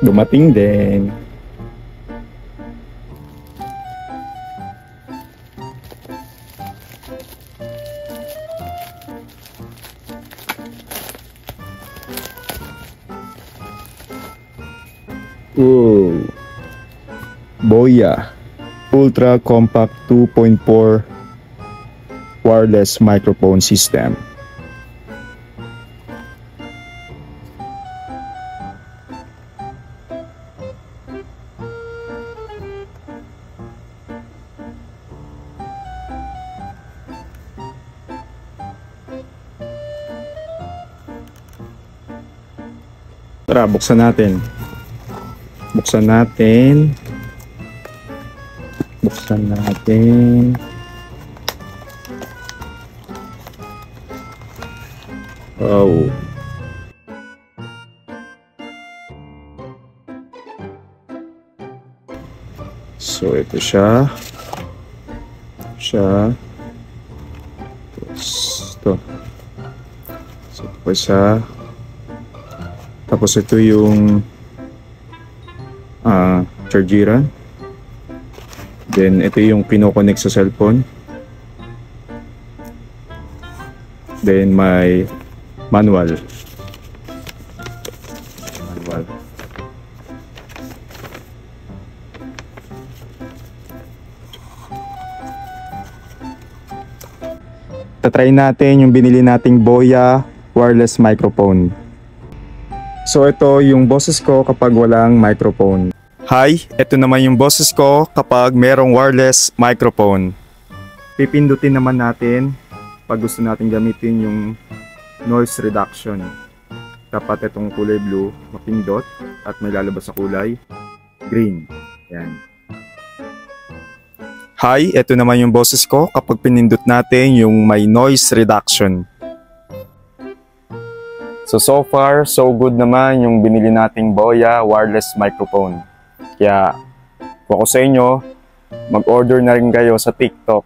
Dumating din. Ooh. Boya Ultra Compact 2.4 wireless microphone system. Tara, buksan natin. Buksan natin. Buksan natin. Oh. So ito siya. Ito. So ito pa siya. Tapos ito yung chargeran. Then ito yung kino-connect sa cellphone. Then may manual. Tatry natin yung binili nating Boya wireless microphone. So ito yung boses ko kapag walang microphone. Hi, ito naman yung boses ko kapag merong wireless microphone. Pipindutin naman natin pag gusto natin gamitin yung noise reduction. Dapat itong kulay blue mapindot at may lalabas sa kulay green. Yan. Hi, ito naman yung boses ko kapag pinindot natin yung may noise reduction. So far, so good naman yung binili nating Boya wireless microphone. Kaya, kung ako sa inyo, mag-order na rin kayo sa TikTok.